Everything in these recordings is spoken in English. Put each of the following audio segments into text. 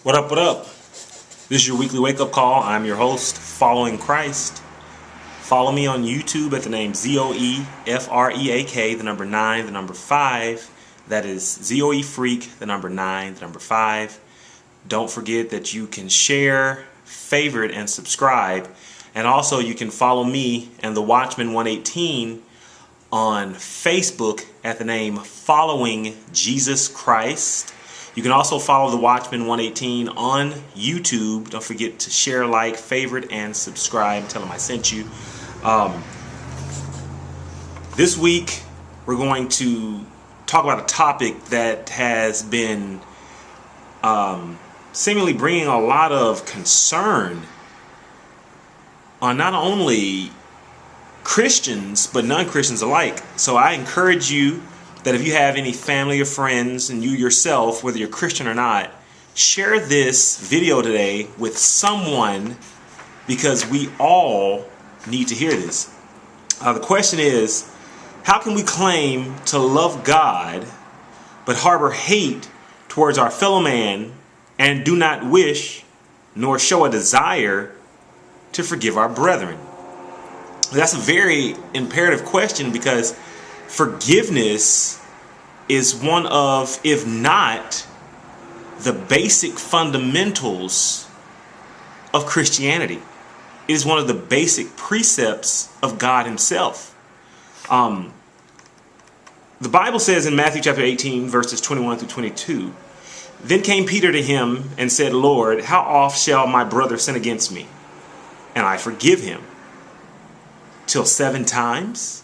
What up, what up? This is your weekly wake-up call. I'm your host, Following Christ. Follow me on YouTube at the name ZOEFREAK, the number 9, the number 5. That is ZOE Freak, the number 9, the number 5. Don't forget that you can share, favorite, and subscribe. And also you can follow me and the Watchman 118 on Facebook at the name Following Jesus Christ. You can also follow the Watchman 118 on YouTube. Don't forget to share, like, favorite, and subscribe. Tell them I sent you. This week, we're going to talk about a topic that has been seemingly bringing a lot of concern on not only Christians, but non-Christians alike. So I encourage you that if you have any family or friends, and you yourself, whether you're Christian or not, share this video today with someone, because we all need to hear this. The question is, how can we claim to love God but harbor hate towards our fellow man and do not wish nor show a desire to forgive our brethren? That's a very imperative question, because forgiveness is one of, if not the basic fundamentals of Christianity. It is one of the basic precepts of God himself. The Bible says in Matthew chapter 18, verses 21 through 22, "Then came Peter to him and said, Lord, how oft shall my brother sin against me, and I forgive him? Till 7 times?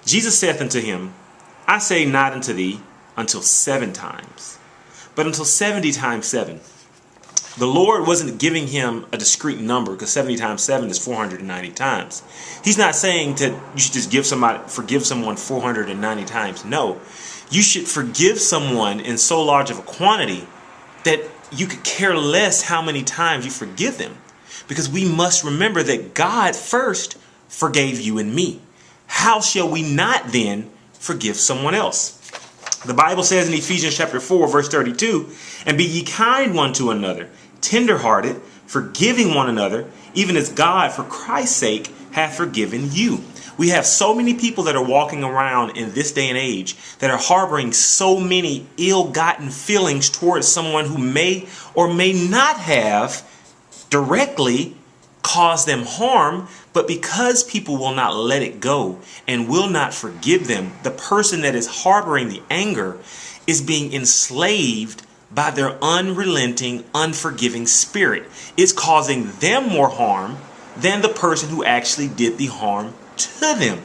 Jesus saith unto him, I say not unto thee until 7 times, but until 70 times 7. The Lord wasn't giving him a discrete number, because 70 times 7 is 490 times. He's not saying that you should just forgive someone 490 times. No, you should forgive someone in so large of a quantity that you could care less how many times you forgive them. Because we must remember that God first forgave you and me. How shall we not then forgive someone else? The Bible says in Ephesians chapter 4, verse 32, "And be ye kind one to another, tenderhearted, forgiving one another, even as God for Christ's sake hath forgiven you." We have so many people that are walking around in this day and age that are harboring so many ill-gotten feelings towards someone who may or may not have directly caused them harm, but because people will not let it go and will not forgive them, the person that is harboring the anger is being enslaved by their unrelenting, unforgiving spirit. It's causing them more harm than the person who actually did the harm to them.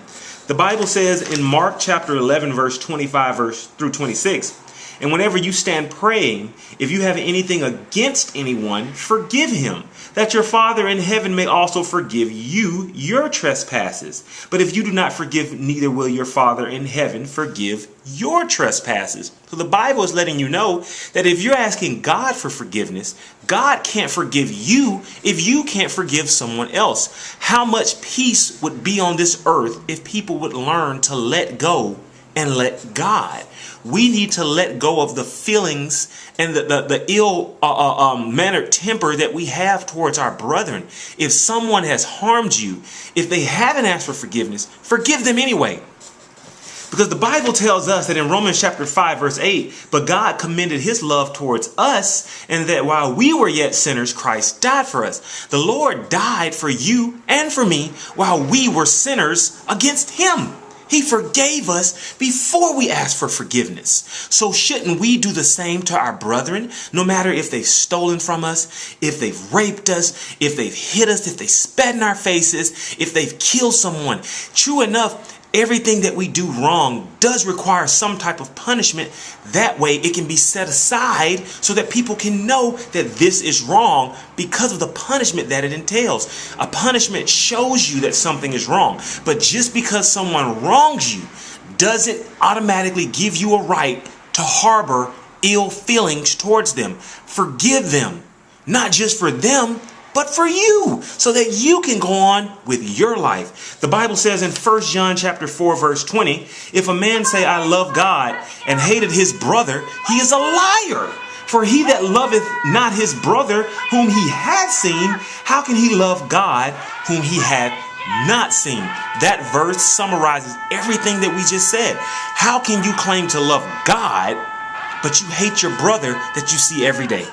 The Bible says in Mark chapter 11, verse 25 through 26, "And whenever you stand praying, if you have anything against anyone, forgive him, that your Father in heaven may also forgive you your trespasses. But if you do not forgive, neither will your Father in heaven forgive your trespasses." So the Bible is letting you know that if you're asking God for forgiveness, God can't forgive you if you can't forgive someone else. How much peace would be on this earth if people would learn to let go and let God? We need to let go of the feelings and the ill-mannered temper that we have towards our brethren. If someone has harmed you, if they haven't asked for forgiveness, forgive them anyway. Because the Bible tells us that in Romans chapter 5, verse 8, "But God commended his love towards us, and that while we were yet sinners, Christ died for us." The Lord died for you and for me while we were sinners against him. He forgave us before we asked for forgiveness. So shouldn't we do the same to our brethren, no matter if they've stolen from us, if they've raped us, if they've hit us, if they spat in our faces, if they've killed someone? True enough, everything that we do wrong does require some type of punishment. That way it can be set aside so that people can know that this is wrong because of the punishment that it entails. A punishment shows you that something is wrong. But just because someone wrongs you doesn't automatically give you a right to harbor ill feelings towards them. Forgive them, not just for them, but for you, so that you can go on with your life. The Bible says in 1 John chapter 4, verse 20, "If a man say, I love God, and hated his brother, he is a liar. For he that loveth not his brother whom he hath seen, how can he love God whom he hath not seen? That verse summarizes everything that we just said. How can you claim to love God, but you hate your brother that you see every day,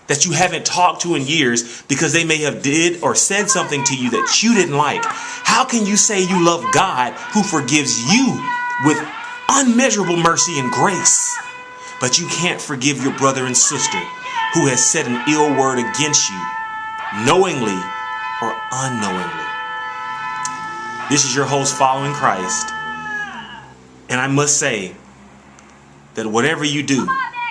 that you haven't talked to in years because they may have did or said something to you that you didn't like? How can you say you love God who forgives you with unmeasurable mercy and grace, but you can't forgive your brother and sister who has said an ill word against you, knowingly or unknowingly? This is your host following Christ, and I must say that whatever you do,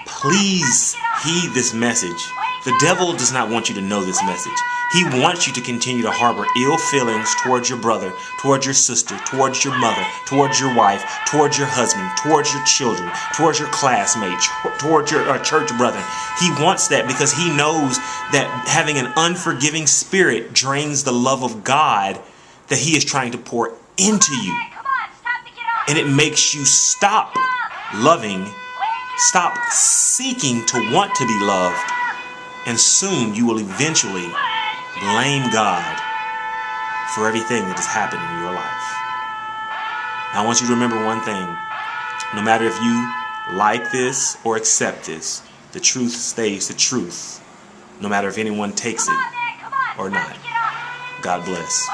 please heed this message. The devil does not want you to know this message. He wants you to continue to harbor ill feelings towards your brother, towards your sister, towards your mother, towards your wife, towards your husband, towards your children, towards your classmates, towards your church brethren. He wants that because he knows that having an unforgiving spirit drains the love of God that he is trying to pour into you. And it makes you stop loving, stop seeking to want to be loved, and soon you will eventually blame God for everything that has happened in your life. Now, I want you to remember one thing. No matter if you like this or accept this, the truth stays the truth, no matter if anyone takes it or not. God bless.